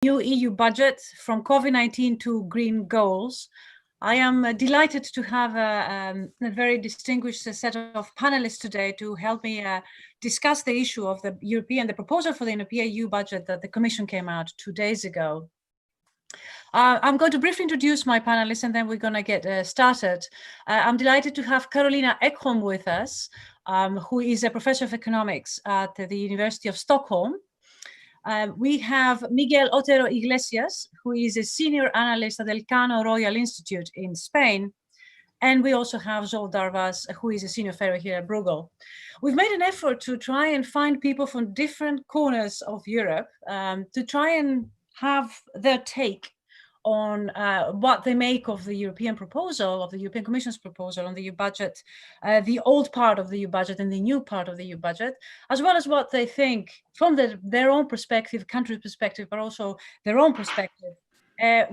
New EU budget from COVID-19 to green goals. I am delighted to have a very distinguished set of panelists today to help me discuss the issue of the proposal for the European EU budget that the Commission came out 2 days ago. I'm going to briefly introduce my panelists and then we're going to get started. I'm delighted to have Carolina Ekholm with us, who is a professor of economics at the University of Stockholm. We have Miguel Otero Iglesias, who is a senior analyst at Elcano Royal Institute in Spain. And we also have Zsolt Darvas, who is a senior fellow here at Bruegel. We've made an effort to try and find people from different corners of Europe to try and have their take on what they make of the European proposal, of the European Commission's proposal on the EU budget, the old part of the EU budget and the new part of the EU budget, as well as what they think from their own perspective, country perspective, but also their own perspective,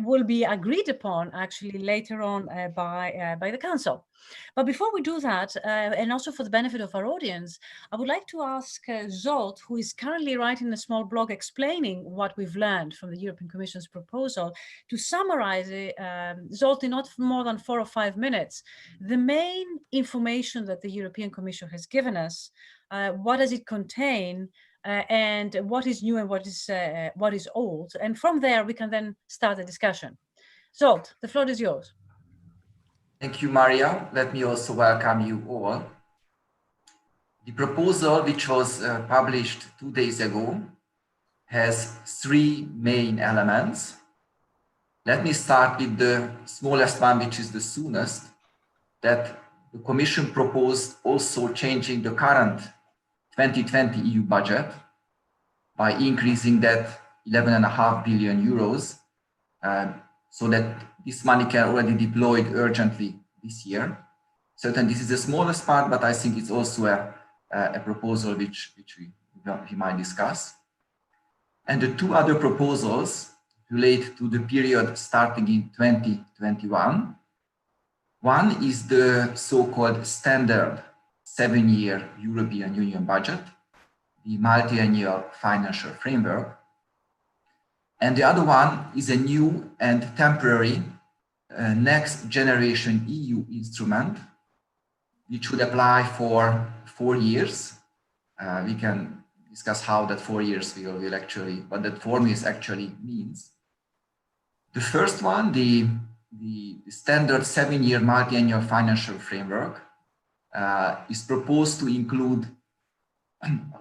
will be agreed upon actually later on by the Council. But before we do that, and also for the benefit of our audience, I would like to ask Zsolt, who is currently writing a small blog explaining what we've learned from the European Commission's proposal, to summarize it, Zsolt, in not more than 4 or 5 minutes, the main information that the European Commission has given us, what does it contain, and what is new and what is old. And from there, we can then start the discussion. Zsolt, the floor is yours. Thank you, Maria. Let me also welcome you all. The proposal, which was published 2 days ago, has 3 main elements. Let me start with the smallest one, which is the soonest, that the Commission proposed also changing the current 2020 EU budget by increasing that 11.5 billion euros so that this money can already be deployed urgently this year. Certainly this is the smallest part, but I think it's also a proposal which we might discuss. And the 2 other proposals relate to the period starting in 2021. One is the so-called standard 7-year European Union budget, the multi-annual financial framework. And the other one is a new and temporary next generation EU instrument, which would apply for 4 years. We can discuss how that 4 years will actually, what that 4 years actually means. The first one, the standard 7-year multi-annual financial framework, is proposed to include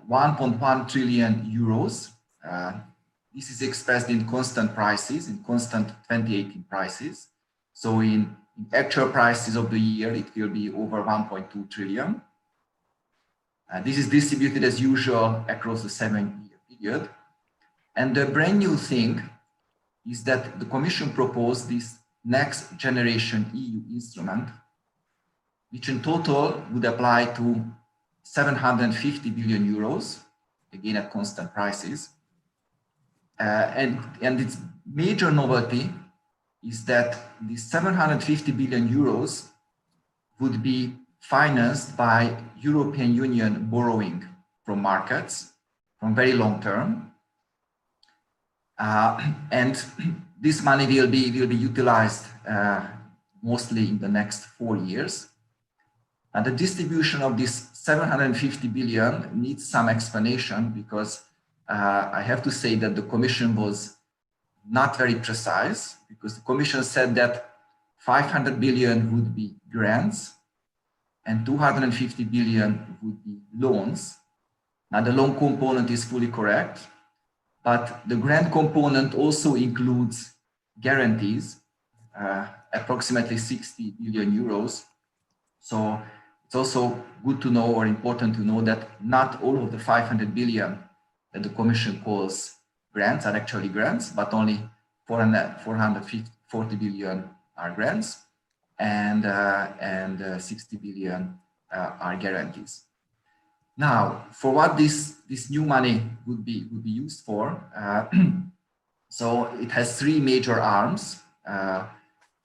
1.1 trillion euros. This is expressed in constant prices, in constant 2018 prices. So in actual prices of the year, it will be over 1.2 trillion. This is distributed as usual across the 7-year period. And the brand new thing is that the Commission proposed this next generation EU instrument, which in total would apply to 750 billion euros, again at constant prices. And its major novelty is that the 750 billion euros would be financed by European Union borrowing from markets from very long term. And this money will be utilized mostly in the next 4 years. And the distribution of this 750 billion needs some explanation because I have to say that the Commission was not very precise, because the Commission said that 500 billion would be grants and 250 billion would be loans. Now the loan component is fully correct, but the grant component also includes guarantees, approximately 60 billion euros. So it's also good to know, or important to know, that not all of the 500 billion that the Commission calls grants are actually grants, but only 440 billion are grants, and 60 billion are guarantees. Now, for what this new money would be used for, so it has 3 major arms.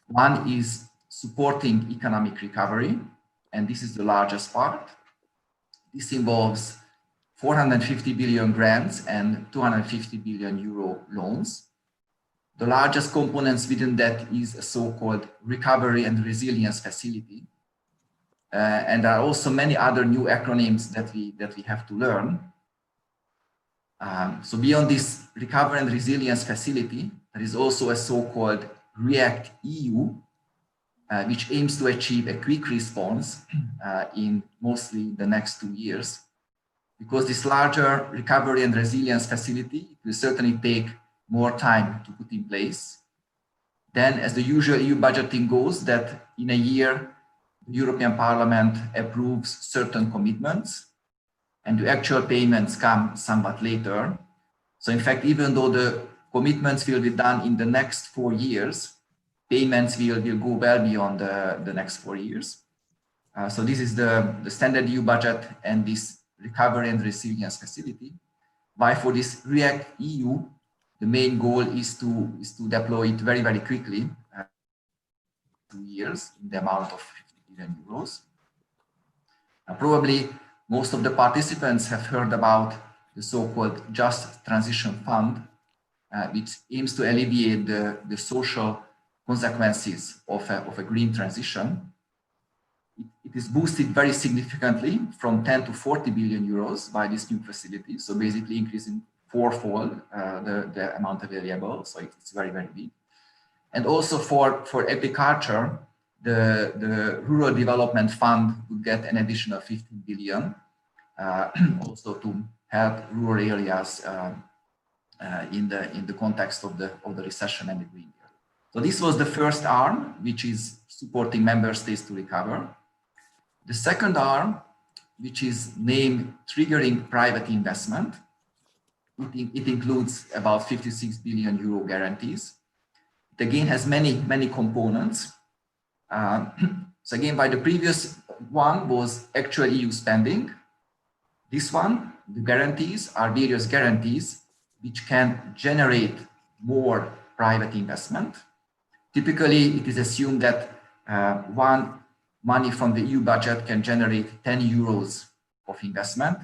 One is supporting economic recovery, and this is the largest part. This involves 450 billion grants and 250 billion euro loans. The largest components within that is a so-called recovery and resilience facility. And there are also many other new acronyms that we have to learn. So beyond this recovery and resilience facility, there is also a so-called REACT EU, which aims to achieve a quick response in mostly the next 2 years. Because this larger recovery and resilience facility will certainly take more time to put in place. Then, as the usual EU budgeting goes, that in a year, the European Parliament approves certain commitments and the actual payments come somewhat later. So in fact, even though the commitments will be done in the next 4 years, payments will go well beyond the next 4 years. So this is the standard EU budget and this recovery and resilience facility. While for this REACT EU, the main goal is to deploy it very, very quickly, 2 years in the amount of 50 billion euros. Probably most of the participants have heard about the so-called Just Transition Fund, which aims to alleviate the social consequences of a green transition. It is boosted very significantly from 10 to 40 billion euros by this new facility. So basically increasing fourfold the amount available. So it's very, very big. And also for agriculture, the Rural Development Fund would get an additional 15 billion, also to help rural areas in the context of the recession and the Green Deal. So this was the first arm, which is supporting member states to recover. The second arm, which is named Triggering Private Investment, it includes about 56 billion euro guarantees. It again has many components. So again, by the previous one was actual EU spending. This one, the guarantees are various guarantees which can generate more private investment. Typically, it is assumed that one money from the EU budget can generate 10 euros of investment.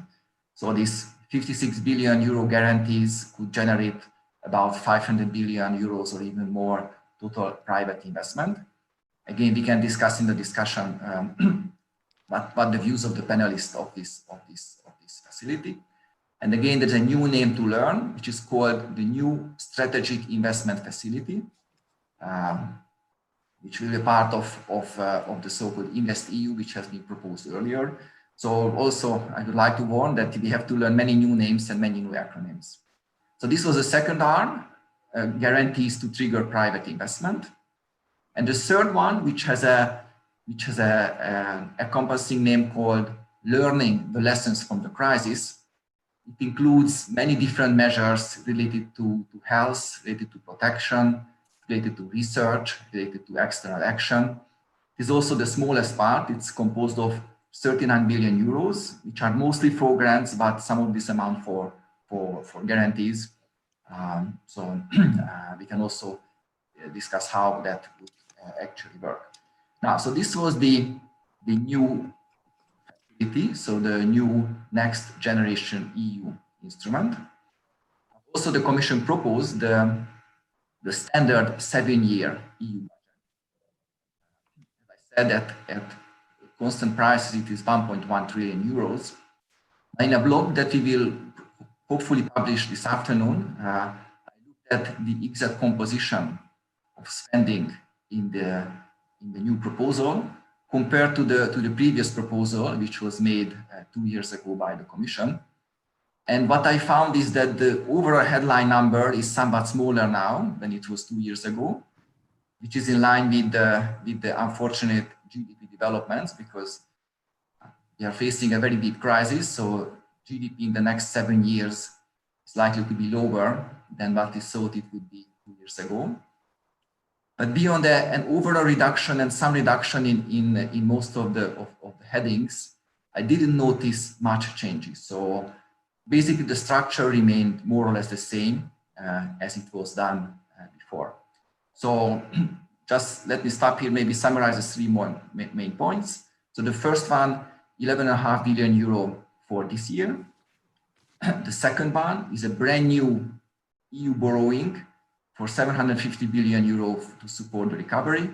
So these 56 billion euro guarantees could generate about 500 billion euros or even more total private investment. Again, we can discuss in the discussion what the views of the panelists of this facility. And again, there's a new name to learn, which is called the New Strategic Investment Facility, which will be part of the so-called InvestEU, which has been proposed earlier. So also, I would like to warn that we have to learn many new names and many new acronyms. So this was the second arm, guarantees to trigger private investment. And the third one, which has a encompassing name called Learning the Lessons from the Crisis. It includes many different measures related to health, related to protection, related to research, related to external action. It is also the smallest part. It's composed of 39 billion euros, which are mostly for grants, but some of this amount for guarantees. So we can also discuss how that would actually work. Now, so this was the new facility, so the new next generation EU instrument. Also, the Commission proposed the standard 7-year EU budget. As I said, at constant prices, it is 1.1 trillion euros. In a blog that we will hopefully publish this afternoon, I looked at the exact composition of spending in the new proposal compared to the previous proposal, which was made 2 years ago by the Commission. And what I found is that the overall headline number is somewhat smaller now than it was 2 years ago, which is in line with the unfortunate GDP developments, because we are facing a very big crisis. So GDP in the next 7 years is likely to be lower than what we thought it would be 2 years ago. But beyond an overall reduction and some reduction in most of the headings, I didn't notice much changes. So basically the structure remained more or less the same as it was done before. So just let me stop here, maybe summarize the 3 more main points. So the first one, 11.5 billion euro for this year. The second one is a brand new EU borrowing for 750 billion euro to support the recovery.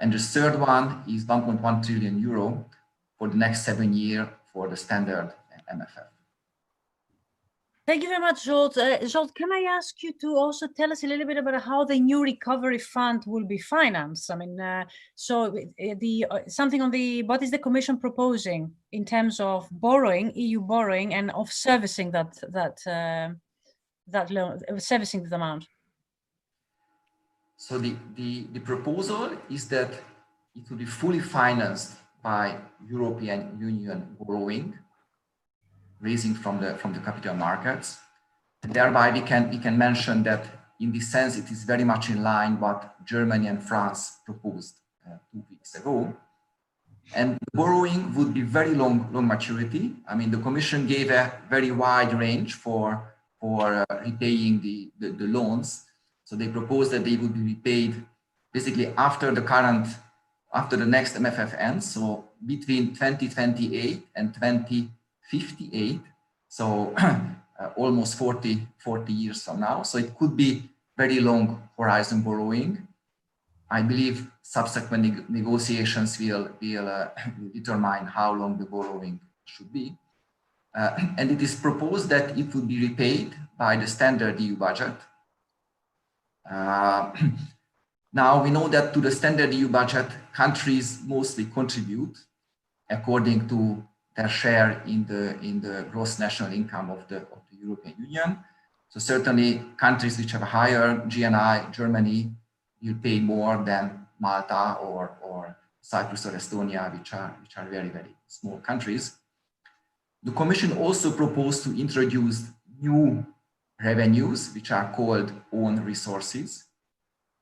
And the third one is 1.1 trillion euro for the next 7 years for the standard MFF. Thank you very much, Zsolt. Zsolt, can I ask you to also tell us a little bit about how the new recovery fund will be financed? I mean, something on what is the Commission proposing in terms of borrowing, EU borrowing, and of servicing that loan, servicing the amount? So the proposal is that it will be fully financed by European Union borrowing, raising from the capital markets. And thereby we can mention that in this sense it is very much in line what Germany and France proposed 2 weeks ago. And the borrowing would be very long maturity. I mean, the Commission gave a very wide range for repaying the loans. So they proposed that they would be repaid basically after the next MFF ends, so between 2028 and 2058, so almost 40 years from now. So it could be very long horizon borrowing. I believe subsequent negotiations will determine how long the borrowing should be. And it is proposed that it would be repaid by the standard EU budget. Now we know that to the standard EU budget, countries mostly contribute according to their share in the gross national income of the European Union. So certainly countries which have a higher GNI, Germany, will pay more than Malta or Cyprus or Estonia, which are very, very small countries. The Commission also proposed to introduce new revenues, which are called own resources,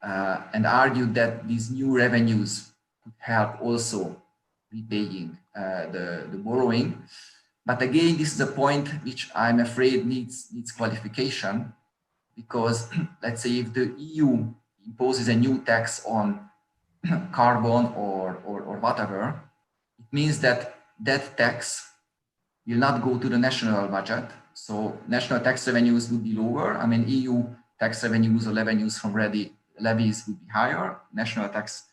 and argued that these new revenues could help also repaying the borrowing. But again, this is a point which I'm afraid needs qualification, because let's say if the EU imposes a new tax on carbon or whatever, it means that that tax will not go to the national budget. So national tax revenues would be lower. I mean, EU tax revenues or revenues from levies would be higher. National tax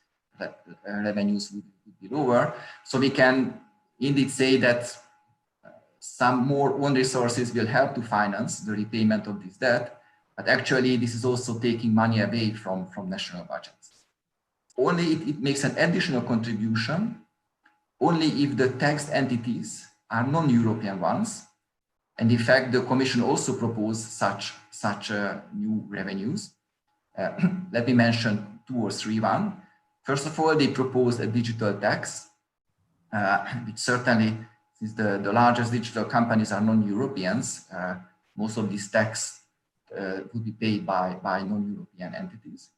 revenues would be lower. So we can indeed say that some more own resources will help to finance the repayment of this debt, but actually this is also taking money away from national budgets. Only it makes an additional contribution only if the taxed entities are non-European ones. And in fact, the Commission also proposed such new revenues. Let me mention 2 or 3 one. First of all, they proposed a digital tax, which certainly, since the largest digital companies are non-Europeans, most of these tax would be paid by non-European entities.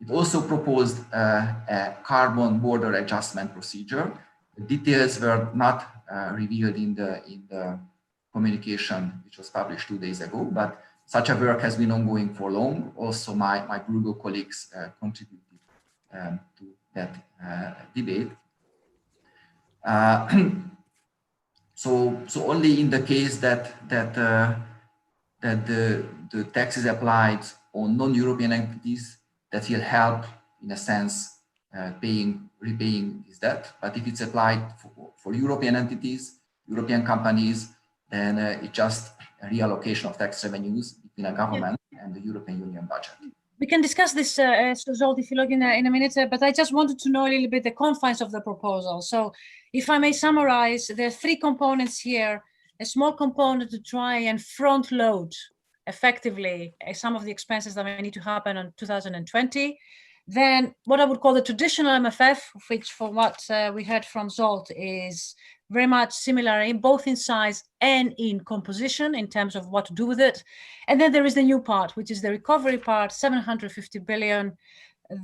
It also proposed a carbon border adjustment procedure. The details were not revealed in the communication which was published 2 days ago, but such a work has been ongoing for long. Also, my Bruegel colleagues contributed to that debate. So only in the case that the tax is applied on non-European entities, that will help, in a sense, repaying this debt. But if it's applied for European entities, European companies, then it's just a reallocation of tax revenues between a government and the European Union budget. We can discuss this, Zsolt, if you look in a minute, but I just wanted to know a little bit the confines of the proposal. So if I may summarize, there are 3 components here. A small component to try and front load effectively some of the expenses that may need to happen in 2020. Then what I would call the traditional MFF, which for what we heard from Zsolt is very much similar both in size and in composition in terms of what to do with it. And then there is the new part, which is the recovery part, 750 billion,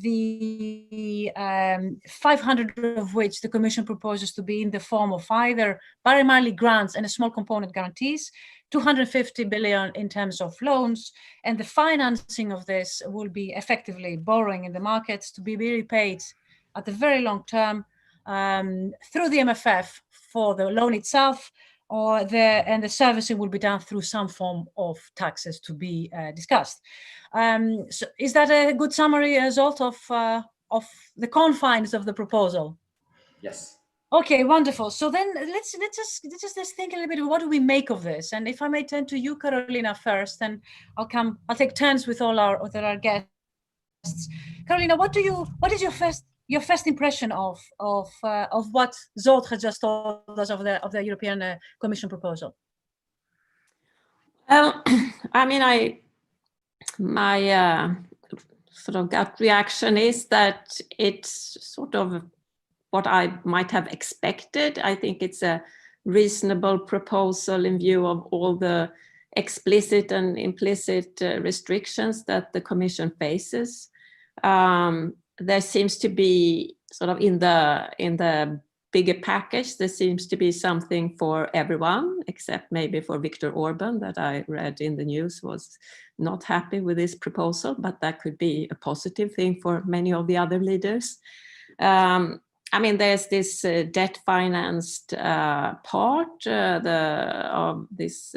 the 500 of which the Commission proposes to be in the form of either primarily grants and a small component guarantees, 250 billion in terms of loans, and the financing of this will be effectively borrowing in the markets to be repaid at the very long term through the MFF for the loan itself, and the servicing will be done through some form of taxes to be discussed. So is that a good summary result of the confines of the proposal? Yes. Okay, wonderful. So then let's think a little bit. What do we make of this? And if I may turn to you, Carolina, first, and I'll take turns with all our guests. Carolina, what is your first impression of what Zsolt has just told us of the European Commission proposal? Well, I mean, my sort of gut reaction is that it's sort of what I might have expected. I think it's a reasonable proposal in view of all the explicit and implicit restrictions that the Commission faces. There seems to be sort of in the bigger package, there seems to be something for everyone, except maybe for Viktor Orban, that I read in the news was not happy with this proposal, but that could be a positive thing for many of the other leaders. I mean, there's this debt-financed part of this,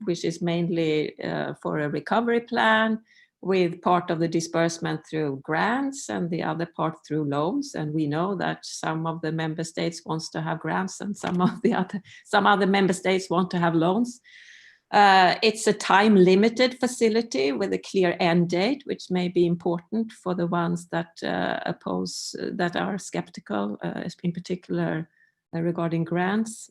which is mainly for a recovery plan, with part of the disbursement through grants and the other part through loans. And we know that some of the member states wants to have grants and some other member states want to have loans. It's a time-limited facility with a clear end date, which may be important for the ones that oppose, that are skeptical, in particular regarding grants.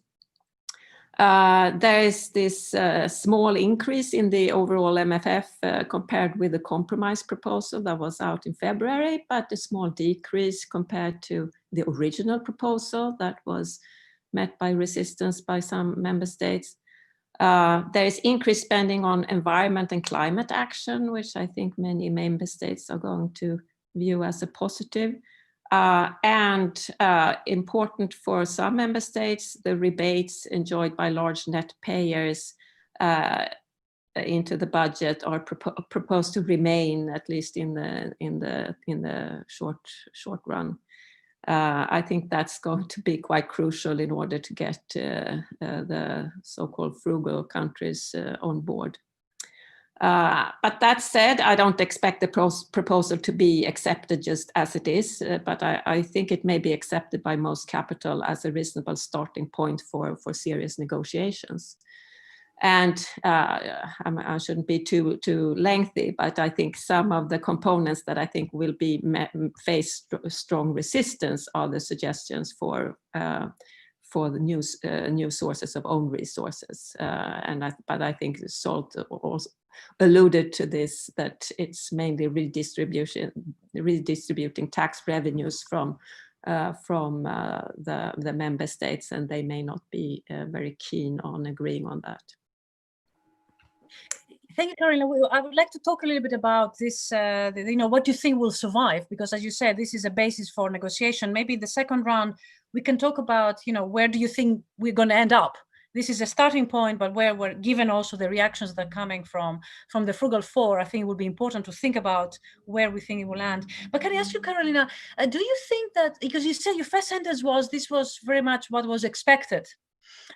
There is this small increase in the overall MFF compared with the compromise proposal that was out in February, but a small decrease compared to the original proposal that was met by resistance by some member states. There is increased spending on environment and climate action, which I think many member states are going to view as a positive. And important for some member states, the rebates enjoyed by large net payers into the budget are proposed to remain, at least in the short run. I think that's going to be quite crucial in order to get the so-called frugal countries on board. But that said, I don't expect the proposal to be accepted just as it is, but I think it may be accepted by most capital as a reasonable starting point for serious negotiations. And I shouldn't be too lengthy, but I think some of the components that I think will face strong resistance are the suggestions for the new sources of own resources. But I think Zsolt also alluded to this, that it's mainly redistributing tax revenues from the member states, and they may not be very keen on agreeing on that. Thank you, Carolina. I would like to talk a little bit about this, what you think will survive, because as you said, this is a basis for negotiation. Maybe in the second round, we can talk about, where do you think we're going to end up? This is a starting point, but where we're given also the reactions that are coming from the Frugal Four, I think it would be important to think about where we think it will land. But can I ask you, Carolina, do you think that, because you said your first sentence was, this was very much what was expected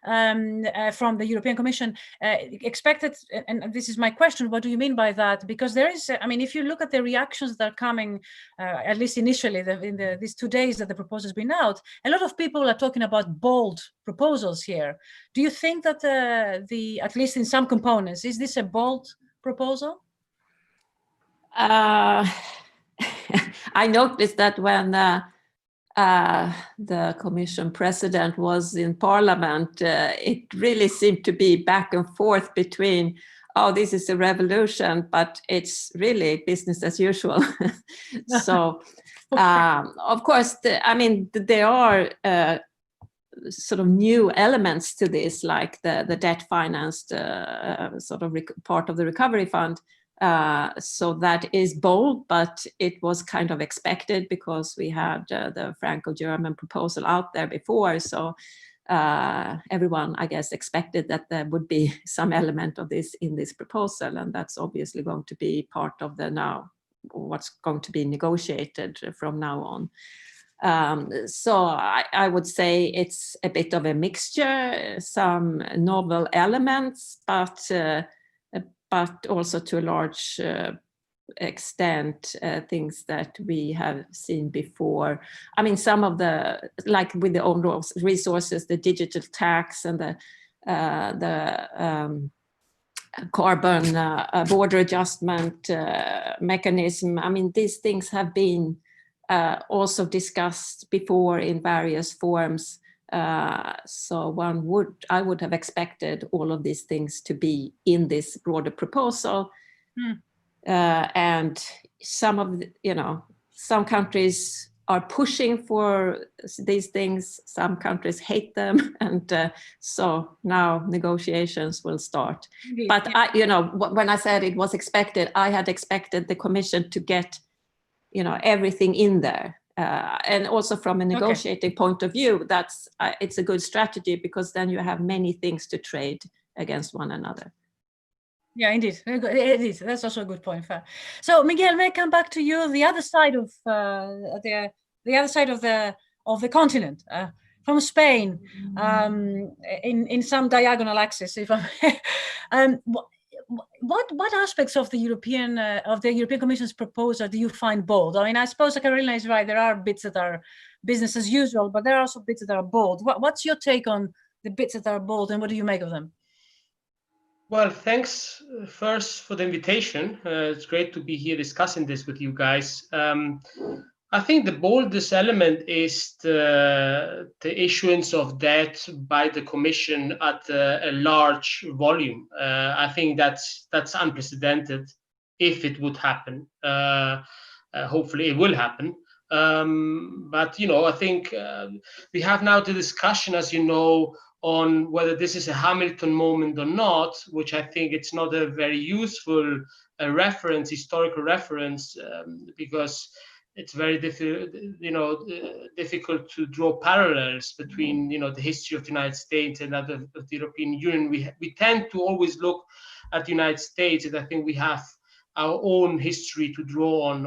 from the European Commission, expected, and this is my question, what do you mean by that? Because there is, if you look at the reactions that are coming, at least initially, these 2 days that the proposal has been out, a lot of people are talking about bold proposals here. Do you think that at least in some components, is this a bold proposal? I noticed that when the Commission President was in Parliament, it really seemed to be back and forth between, oh, this is a revolution, but it's really business as usual. So, of course, there are sort of new elements to this, like the debt-financed sort of part of the recovery fund. So that is bold, but it was kind of expected because we had the Franco-German proposal out there before. So everyone, I guess, expected that there would be some element of this in this proposal. And that's obviously going to be part of what's going to be negotiated from now on. So I would say it's a bit of a mixture, some novel elements, but also to a large extent things that we have seen before. I mean, some of the, like with the own resources, the digital tax and the carbon border adjustment mechanism. I mean, these things have been also discussed before in various forms. So I would have expected all of these things to be in this broader proposal. And some of the, some countries are pushing for these things, some countries hate them, and so now negotiations will start. Indeed, but yeah. When I said it was expected, I had expected the Commission to get everything in there, and also from a negotiating point of view, that's it's a good strategy, because then you have many things to trade against one another. Yeah, indeed, it is. That's also a good point. So, Miguel, may I come back to you? The other side of the other side of the continent, from Spain, in some diagonal axis, if I may. What aspects of the European Commission's proposal do you find bold? I mean, I suppose Carolina is right. There are bits that are business as usual, but there are also bits that are bold. What's your take on the bits that are bold, and what do you make of them? Well, thanks first for the invitation. It's great to be here discussing this with you guys. I think the boldest element is the issuance of debt by the Commission at a large volume. I think that's unprecedented if it would happen. Hopefully it will happen. But, I think we have now the discussion, as you know, on whether this is a Hamilton moment or not, which I think it's not a very useful historical reference, because it's very difficult to draw parallels between, the history of the United States and that of the European Union. We tend to always look at the United States, and I think we have our own history to draw on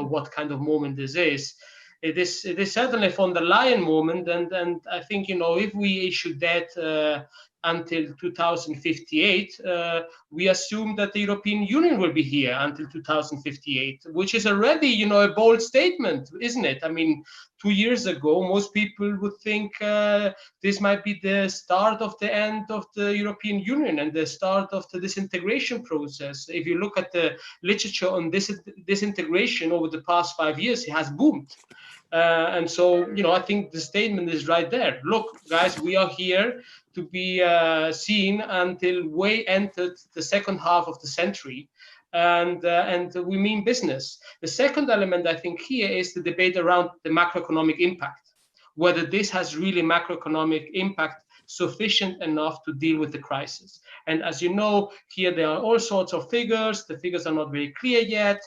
what kind of moment this is. It is certainly a von der Leyen moment, and I think, if we issue debt until 2058, we assume that the European Union will be here until 2058, which is already, a bold statement, isn't it? I mean, 2 years ago, most people would think this might be the start of the end of the European Union and the start of the disintegration process. If you look at the literature on disintegration over the past 5 years, it has boomed. And so, I think the statement is right there. Look, guys, we are here to be seen until way entered the second half of the century. And we mean business. The second element, I think, here is the debate around the macroeconomic impact, whether this has really macroeconomic impact sufficient enough to deal with the crisis. And as you know, here there are all sorts of figures. The figures are not very clear yet.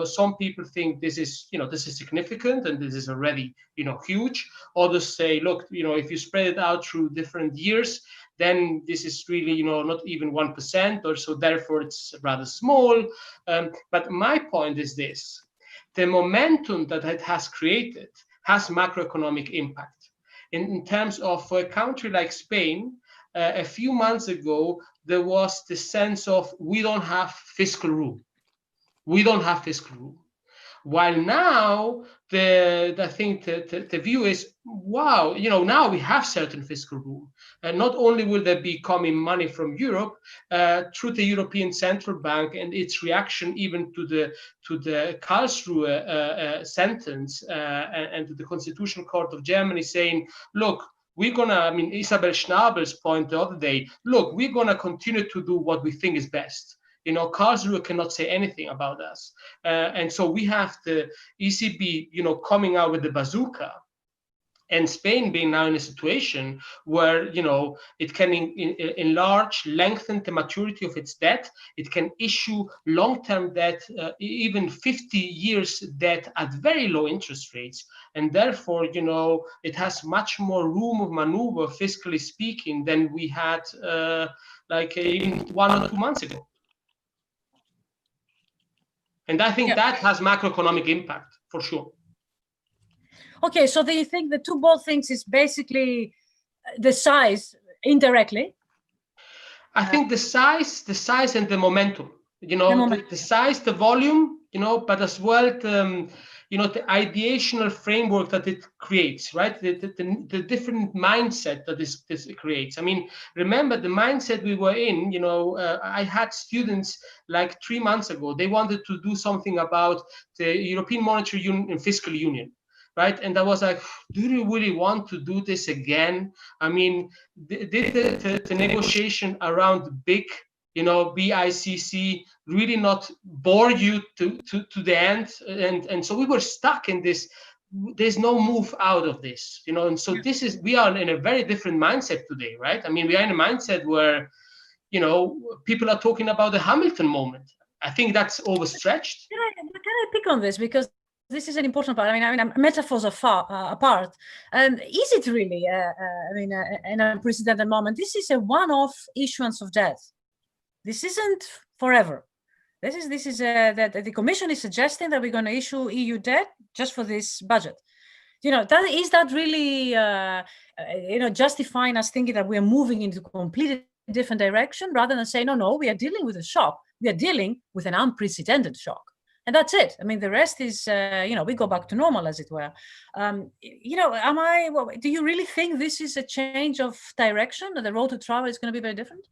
Some people think this is significant and this is already, huge. Others say, look, if you spread it out through different years, then this is really, not even 1% or so. Therefore, it's rather small. But my point is this: the momentum that it has created has macroeconomic impact. In terms of a country like Spain, a few months ago, there was the sense of we don't have fiscal room. We don't have fiscal room. While now, I think the view is, wow, now we have certain fiscal room. And not only will there be coming money from Europe, through the European Central Bank and its reaction even to the Karlsruhe sentence and to the Constitutional Court of Germany saying, look, Isabel Schnabel's point the other day, look, we're going to continue to do what we think is best. Karlsruhe cannot say anything about us. And so we have the ECB, coming out with the bazooka, and Spain being now in a situation where, it can enlarge, lengthen the maturity of its debt. It can issue long-term debt, even 50 years debt at very low interest rates. And therefore, it has much more room of maneuver, fiscally speaking, than we had even 1 or 2 months ago. And I think that has macroeconomic impact, for sure. Okay, so do you think the two bold things is basically the size indirectly? I think the size and the momentum, the size, the volume, but as well, the ideational framework that it creates, right? The different mindset that this creates. I mean, remember the mindset we were in, I had students like 3 months ago, they wanted to do something about the European Monetary Union and Fiscal Union. Right. And I was like, do you really want to do this again? I mean, did the negotiation around big, BICC really not bore you to the end? And so we were stuck in this. There's no move out of this, and so we are in a very different mindset today, right? I mean, we are in a mindset where, people are talking about the Hamilton moment. I think that's overstretched. Can I pick on this? Because this is an important part. I mean, metaphors are apart. Is it really, an unprecedented moment? This is a one-off issuance of debt. This isn't forever. This is that the Commission is suggesting that we're going to issue EU debt just for this budget. Is that really, justifying us thinking that we are moving into a completely different direction rather than saying, no, we are dealing with a shock. We are dealing with an unprecedented shock. And that's it. I mean, the rest is, we go back to normal, as it were. Do you really think this is a change of direction, that the road to travel is going to be very different?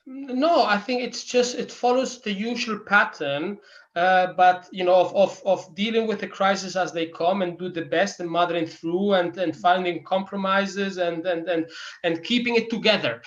No, I think it follows the usual pattern, but of dealing with the crisis as they come and do the best and mothering through and finding compromises and keeping it together.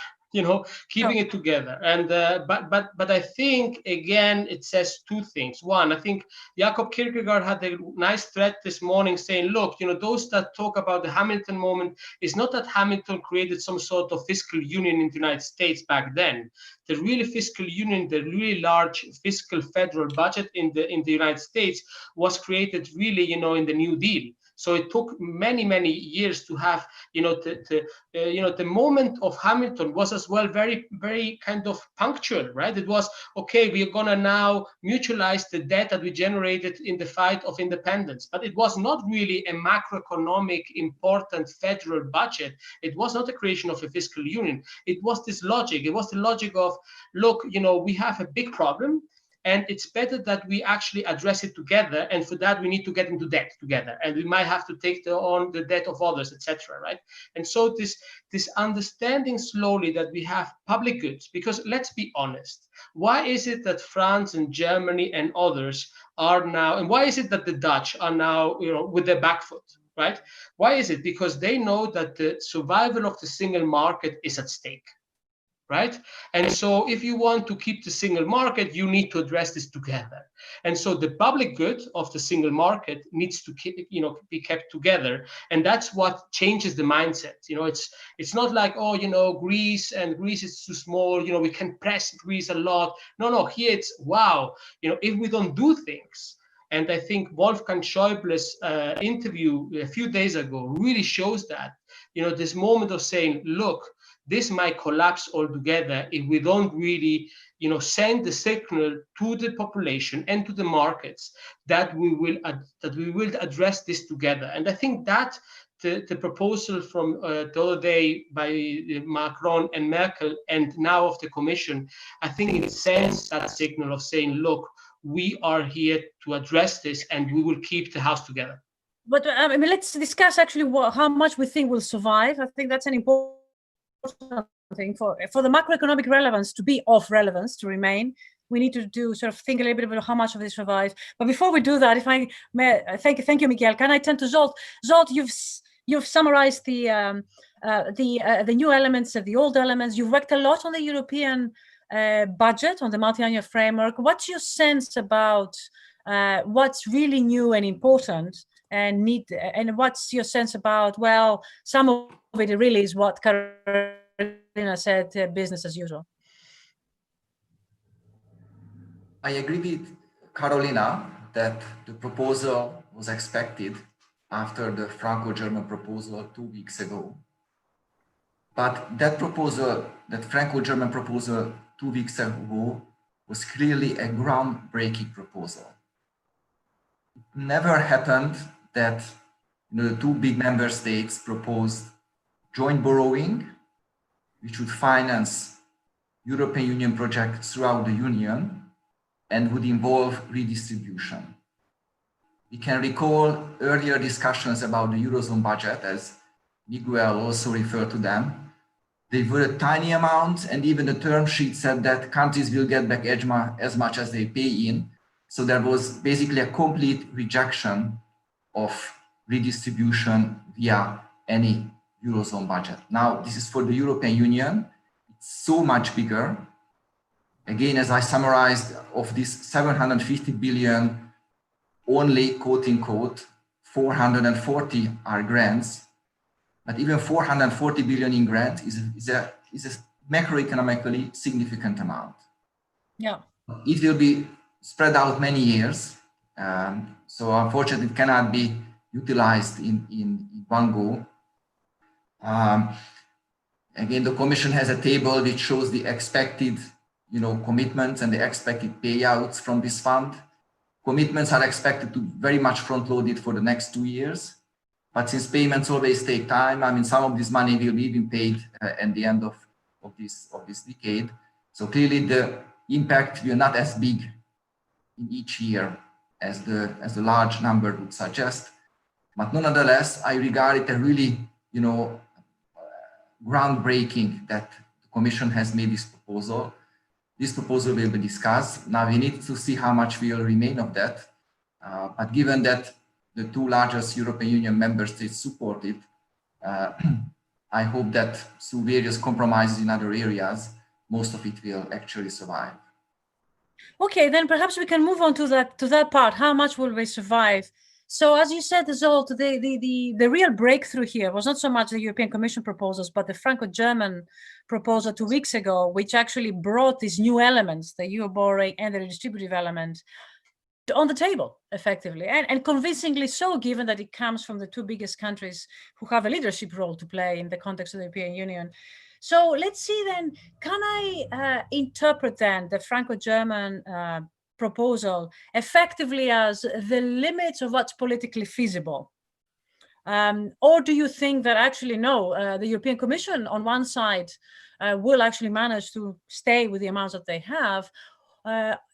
Keeping it together. And but I think, again, it says two things. One, I think Jakob Kierkegaard had a nice thread this morning saying, look, those that talk about the Hamilton moment, is not that Hamilton created some sort of fiscal union in the United States back then. The really fiscal union, the really large fiscal federal budget in the United States was created really, in the New Deal. So it took many, many years to have, the moment of Hamilton was as well very, very kind of punctual, right? It was, okay, we are going to now mutualize the debt that we generated in the fight of independence. But it was not really a macroeconomic important federal budget. It was not the creation of a fiscal union. It was this logic. It was the logic of, look, we have a big problem. And it's better that we actually address it together. And for that, we need to get into debt together. And we might have to take on the debt of others, etc. Right? And so this understanding slowly that we have public goods, because let's be honest, why is it that France and Germany and others are now, and why is it that the Dutch are now, with their back foot, right? Why is it? Because they know that the survival of the single market is at stake. Right? And so if you want to keep the single market, you need to address this together. And so the public good of the single market needs to be kept together. And that's what changes the mindset. It's not like, Greece is too small, we can press Greece a lot. No, here it's, wow, if we don't do things. And I think Wolfgang Schäuble's interview a few days ago really shows that, this moment of saying, look, this might collapse altogether if we don't really, send the signal to the population and to the markets that we will address this together. And I think that the proposal from the other day by Macron and Merkel, and now of the Commission, I think it sends that signal of saying, look, we are here to address this, and we will keep the house together. But let's discuss actually how much we think will survive. I think that's an important thing for the macroeconomic relevance to be of relevance, to remain. We need to think a little bit about how much of this survives. But before we do that, if I may, thank you, Miguel. Can I turn to Zsolt? Zsolt, you've summarized the new elements of the old elements. You've worked a lot on the European budget, on the multi-annual framework. What's your sense about what's really new and important and what's your sense about, well, some of it really is what Carolina said, business as usual? I agree with Carolina that the proposal was expected after the Franco-German proposal 2 weeks ago. But that Franco-German proposal 2 weeks ago was clearly a groundbreaking proposal. It never happened that the two big member states proposed joint borrowing, which would finance European Union projects throughout the Union and would involve redistribution. We can recall earlier discussions about the Eurozone budget, as Miguel also referred to them. They were a tiny amount, and even the term sheet said that countries will get back as much as they pay in. So there was basically a complete rejection of redistribution via any Eurozone budget. Now, this is for the European Union. It's so much bigger. Again, as I summarized, of this 750 billion, only, quote unquote, 440 are grants. But even 440 billion in grant is a macroeconomically significant amount. Yeah. It will be spread out many years. So unfortunately, it cannot be utilized in one go. Again, the Commission has a table which shows the expected, commitments and the expected payouts from this fund. Commitments are expected to very much front-loaded for the next 2 years. But since payments always take time, I mean, some of this money will be even paid at the end of this decade. So clearly, the impact will not as big in each year as the large number would suggest. But nonetheless, I regard it a really, groundbreaking that the Commission has made this proposal. This proposal will be discussed. Now we need to see how much will remain of that. But given that the two largest European Union member states support it, I hope that through various compromises in other areas, most of it will actually survive. Okay, then perhaps we can move on to that part. How much will we survive? So as you said, Zsolt, the real breakthrough here was not so much the European Commission proposals, but the Franco-German proposal 2 weeks ago, which actually brought these new elements, the EU borrowing and the redistributive element, on the table, effectively, and convincingly so, given that it comes from the two biggest countries who have a leadership role to play in the context of the European Union. So let's see then, can I interpret then the Franco-German proposal effectively as the limits of what's politically feasible? Or do you think that actually, no, the European Commission on one side will actually manage to stay with the amounts that they have,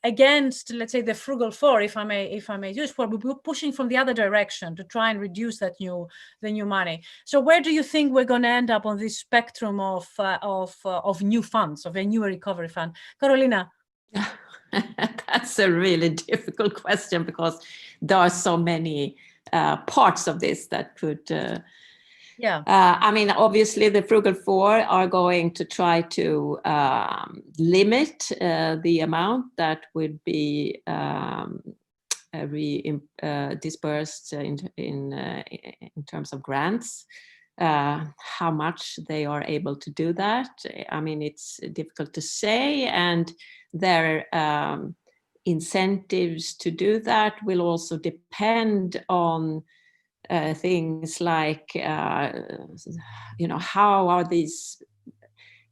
against, let's say, the frugal four, if I may use, we're pushing from the other direction to try and reduce the new money. So where do you think we're going to end up on this spectrum of new funds, of a new recovery fund? Carolina. That's a really difficult question, because there are so many parts of this that could I mean, obviously the frugal four are going to try to limit the amount that would be dispersed in terms of grants. How much they are able to do that, I mean, it's difficult to say, and their incentives to do that will also depend on things like, how are these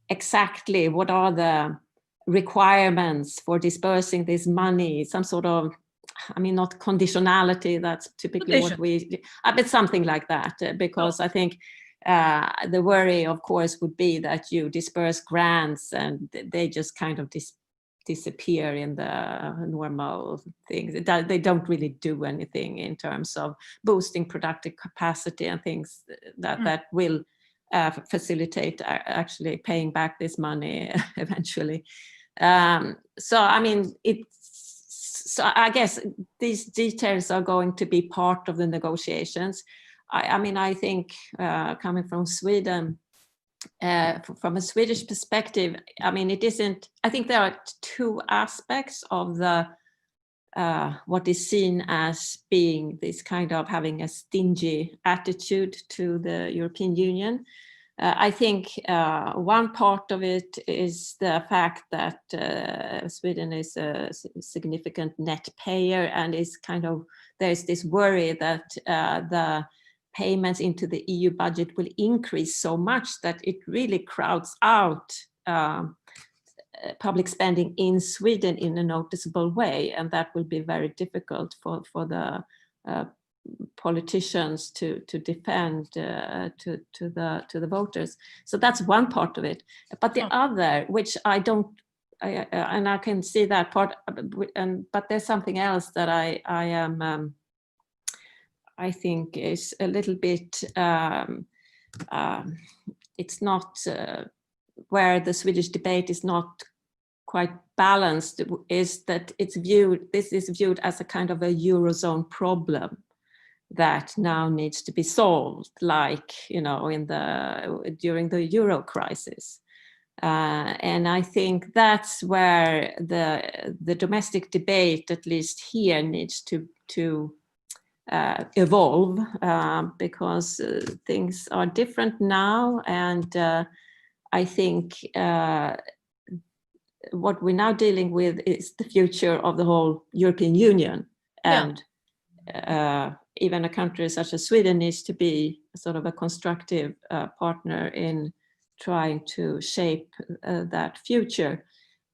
exactly, what are the requirements for dispersing this money, some sort of, I mean, not conditionality, that's typically what we, but something like that, because I think the worry, of course, would be that you disperse grants and they just kind of disappear in the normal things. They don't really do anything in terms of boosting productive capacity and things that will facilitate actually paying back this money eventually. So I mean, so I guess these details are going to be part of the negotiations. I mean, I think coming from Sweden, from a Swedish perspective, I mean, it isn't, I think there are two aspects of the what is seen as being this kind of having a stingy attitude to the European Union. I think one part of it is the fact that Sweden is a significant net payer, and is kind of, there's this worry that the payments into the EU budget will increase so much that it really crowds out public spending in Sweden in a noticeable way, and that will be very difficult for the politicians to defend to the voters. So that's one part of it. But the other, which I don't, and I can see that part, but there's something else that I think is a little bit, it's not where the Swedish debate is not quite balanced, is that this is viewed as a kind of a Eurozone problem that now needs to be solved, like, you know, during the Euro crisis. And I think that's where the domestic debate, at least here, needs to evolve, because things are different now, and I think what we're now dealing with is the future of the whole European Union, and even a country such as Sweden needs to be sort of a constructive partner in trying to shape that future,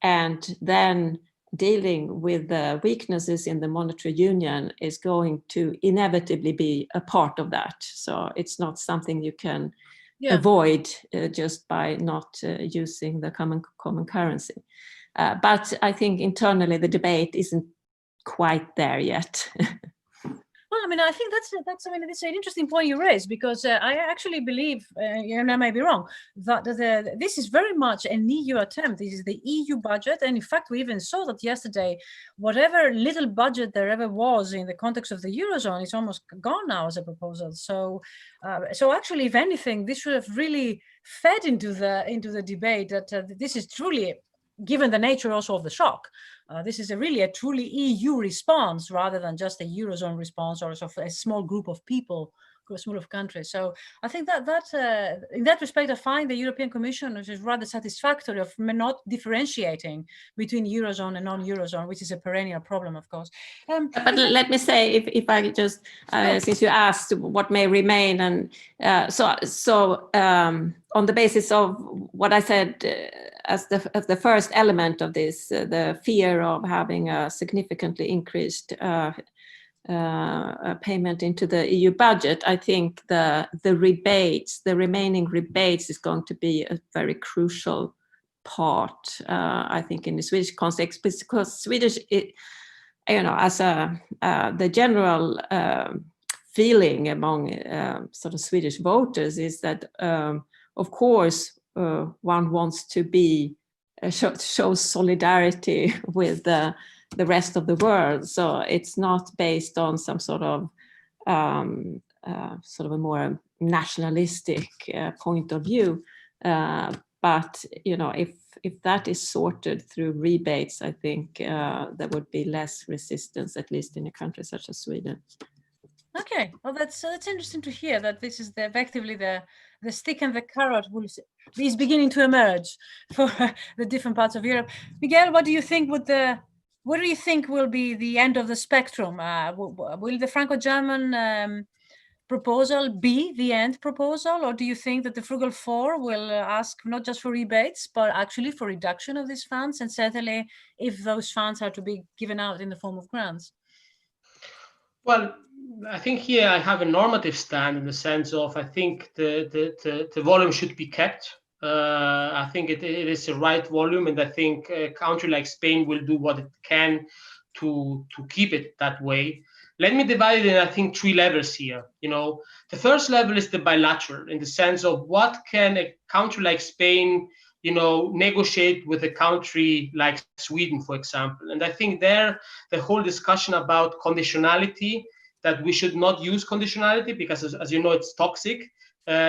and then dealing with the weaknesses in the monetary union is going to inevitably be a part of that. So it's not something you can avoid just by not using the common currency. But I think internally the debate isn't quite there yet. Well, I mean, I think that's it's an interesting point you raised, because I actually believe, and I may be wrong, that this is very much an EU attempt. This is the EU budget, and in fact, we even saw that yesterday. Whatever little budget there ever was in the context of the Eurozone is almost gone now as a proposal. So, so actually, if anything, this should have really fed into the debate that this is truly, given the nature also of the shock, this is really a truly EU response rather than just a Eurozone response or sort of a small group of people, a small of countries. So I think that in that respect, I find the European Commission, which is rather satisfactory, of not differentiating between Eurozone and non-Eurozone, which is a perennial problem, of course. But let me say, if I just, since you asked what may remain, and so on the basis of what I said as the first element of this, the fear of having a significantly increased payment into the EU budget, I think the remaining rebates is going to be a very crucial part, I think, in the Swedish context, because Swedish, as the general feeling among sort of Swedish voters is that, of course, one wants to show solidarity with the rest of the world. So it's not based on some sort of a more nationalistic point of view. But if that is sorted through rebates, I think there would be less resistance, at least in a country such as Sweden. Okay, well, that's interesting to hear that this is effectively the stick and the carrot is beginning to emerge for the different parts of Europe. Miguel, what do you think will be the end of the spectrum? Will the Franco-German proposal be the end proposal, or do you think that the Frugal Four will ask not just for rebates, but actually for reduction of these funds, and certainly if those funds are to be given out in the form of grants? Well, I think here I have a normative stand in the sense of I think the volume should be kept. I think it is the right volume, and I think a country like Spain will do what it can to keep it that way. Let me divide it in, I think, 3 levels here. The first level is the bilateral, in the sense of what can a country like Spain, negotiate with a country like Sweden, for example. And I think there, the whole discussion about conditionality, that we should not use conditionality because, as you know, it's toxic.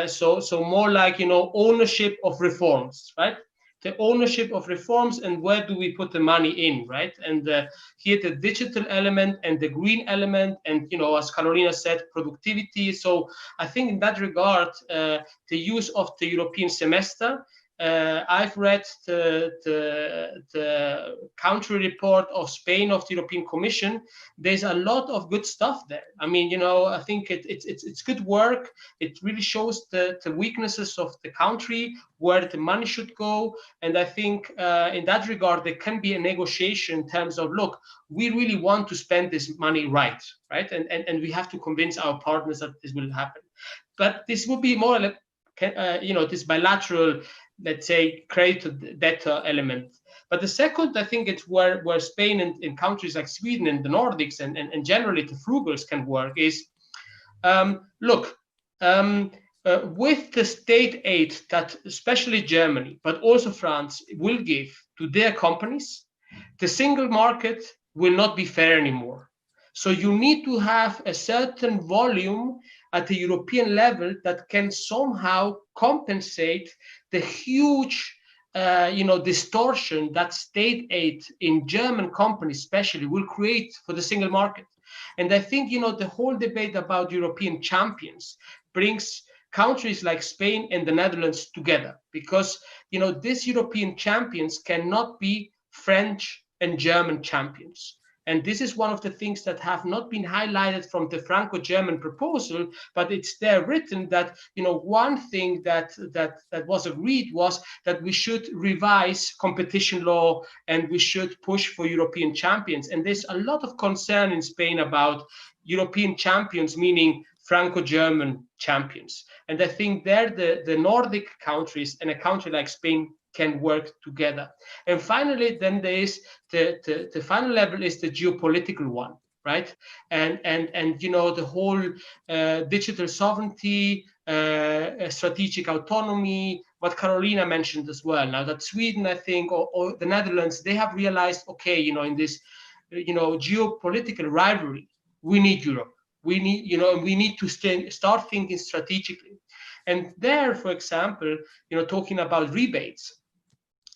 So more like, ownership of reforms, right? The ownership of reforms, and where do we put the money in, right? And here the digital element and the green element, and as Carolina said, productivity. So I think in that regard, the use of the European semester I've read the country report of Spain of the European Commission. There's a lot of good stuff there. I mean, I think it's good work. It really shows the weaknesses of the country, where the money should go. And I think in that regard, there can be a negotiation in terms of, look, we really want to spend this money right? And we have to convince our partners that this will happen. But this would be more like, this bilateral, let's say, credit debtor element. But the second, I think it's where Spain and countries like Sweden and the Nordics and generally the frugals can work is, with the state aid that especially Germany, but also France will give to their companies, the single market will not be fair anymore. So you need to have a certain volume at the European level that can somehow compensate the huge distortion that state aid in German companies especially will create for the single market. And I think, the whole debate about European champions brings countries like Spain and the Netherlands together, because, these European champions cannot be French and German champions. And this is one of the things that have not been highlighted from the Franco-German proposal, but it's there written that, one thing that was agreed was that we should revise competition law and we should push for European champions. And there's a lot of concern in Spain about European champions, meaning Franco-German champions. And I think there the Nordic countries and a country like Spain can work together. And finally, then there is the final level is the geopolitical one, right? And the whole digital sovereignty, strategic autonomy, what Carolina mentioned as well. Now that Sweden, I think, or the Netherlands, they have realized, okay, in this, geopolitical rivalry, we need Europe. We need to start thinking strategically. And there, for example, talking about rebates,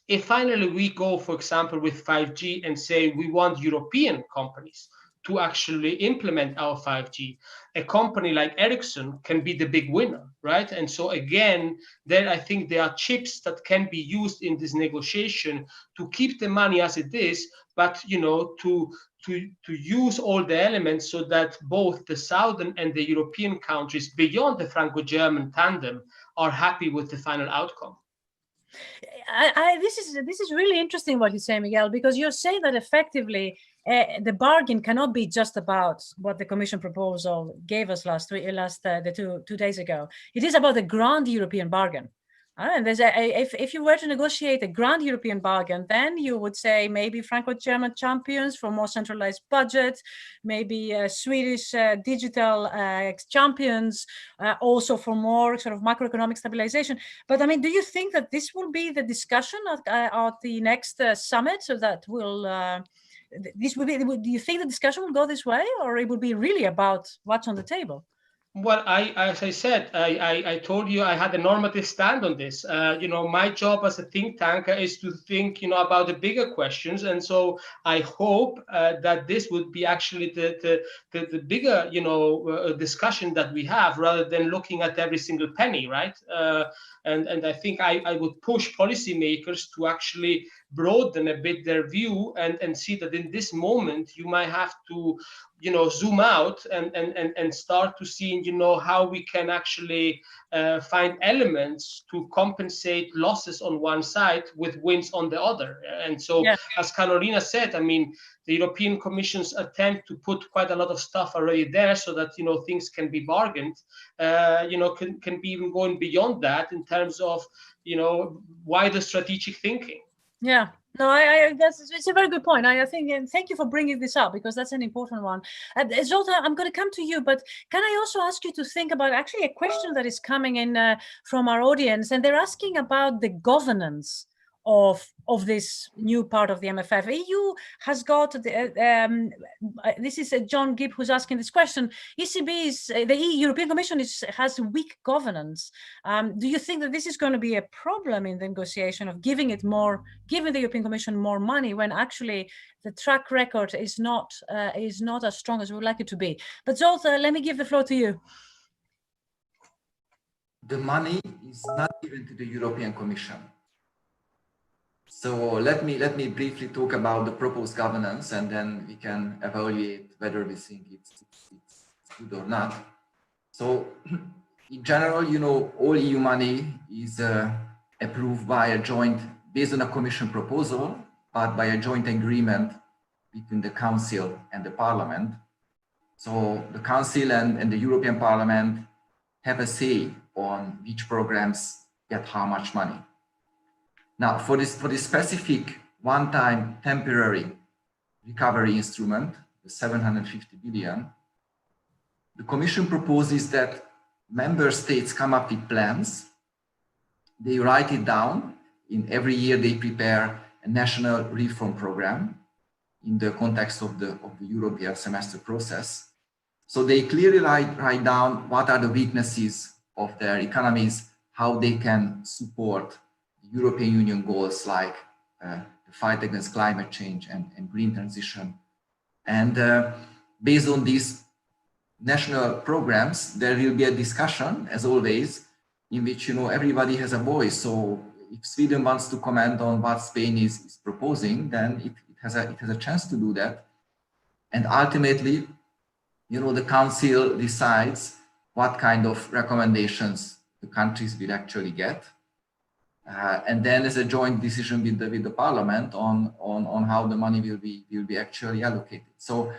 if finally we go, for example, with 5G and say we want European companies to actually implement our 5G, a company like Ericsson can be the big winner, right? And so again, there I think there are chips that can be used in this negotiation to keep the money as it is, but to use all the elements so that both the southern and the European countries beyond the Franco-German tandem are happy with the final outcome. This is really interesting what you say, Miguel, because you're saying that effectively the bargain cannot be just about what the Commission proposal gave us two days ago. It is about the grand European bargain. And there's if you were to negotiate a grand European bargain, then you would say maybe Franco-German champions for more centralized budget, maybe Swedish digital champions, also for more sort of macroeconomic stabilization. But I mean, do you think that this will be the discussion at the next summit? So that will this will be? Do you think the discussion will go this way, or it will be really about what's on the table? Well, as I said, I told you I had a normative stand on this. My job as a think tanker is to think, about the bigger questions, and so I hope that this would be actually the bigger, discussion that we have, rather than looking at every single penny, right? And I think I would push policymakers to actually broaden a bit their view and see that in this moment you might have to zoom out and start to see how we can actually find elements to compensate losses on one side with wins on the other. And so, as Carolina said, I mean, the European Commission's attempt to put quite a lot of stuff already there so that things can be bargained, can be even going beyond that in terms of wider strategic thinking. Yeah, no, it's a very good point. I think, and thank you for bringing this up, because that's an important one. Zoltan, I'm going to come to you, but can I also ask you to think about actually a question that is coming in from our audience, and they're asking about the governance of this new part of the MFF. EU has got this is John Gibb who's asking this question. The European Commission has weak governance. Do you think that this is going to be a problem in the negotiation of giving the European Commission more money when actually the track record is not as strong as we would like it to be? But Zoltan, let me give the floor to you. The money is not given to the European Commission. So let me briefly talk about the proposed governance, and then we can evaluate whether we think it's good or not. So in general, you know, all EU money is approved by a joint, based on a Commission proposal, but by a joint agreement between the Council and the Parliament. So the Council and the European Parliament have a say on which programs get how much money. Now, for this specific one-time temporary recovery instrument, the 750 billion, the Commission proposes that member states come up with plans. They write it down. In every year, they prepare a national reform program in the context of the European semester process. So they clearly write down what are the weaknesses of their economies, how they can support European Union goals like the fight against climate change and green transition. And based on these national programs, there will be a discussion, as always, in which, you know, everybody has a voice. So if Sweden wants to comment on what Spain is proposing, then it has a chance to do that. And ultimately, you know, the Council decides what kind of recommendations the countries will actually get. And then there's a joint decision with the Parliament on how the money will be actually allocated. So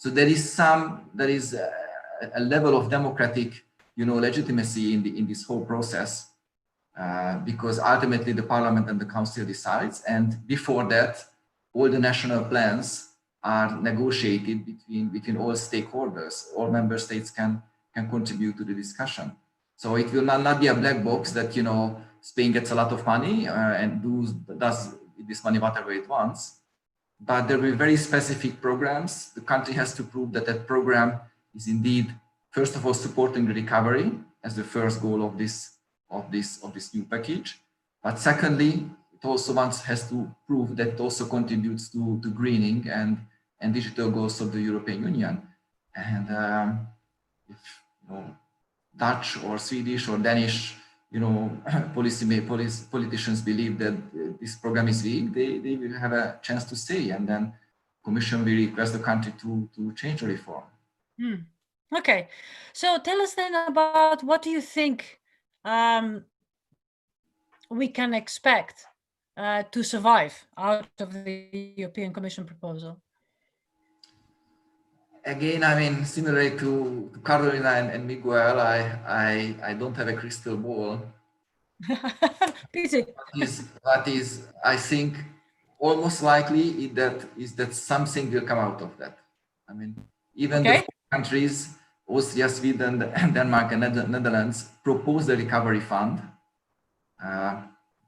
there is a level of democratic, you know, legitimacy in this whole process, because ultimately the Parliament and the Council decides, and before that, all the national plans are negotiated between all stakeholders. All member states can contribute to the discussion. So it will not be a black box that, you know, Spain gets a lot of money and does with this money whatever it wants. But there will be very specific programs. The country has to prove that that program is indeed, first of all, supporting the recovery as the first goal of this new package. But secondly, it also has to prove that it also contributes to greening and digital goals of the European Union. And if, you know, Dutch or Swedish or Danish, you know, politicians believe that this program is weak, they will have a chance to say, and then Commission will request the country to change the reform. Okay, so tell us then about what do you think we can expect to survive out of the European Commission proposal? Again, I mean, similarly to Carolina and Miguel, I don't have a crystal ball. Pity. What is, I think, almost likely is that something will come out of that. I mean, even the countries, Austria, Sweden, Denmark, and Netherlands proposed the recovery fund,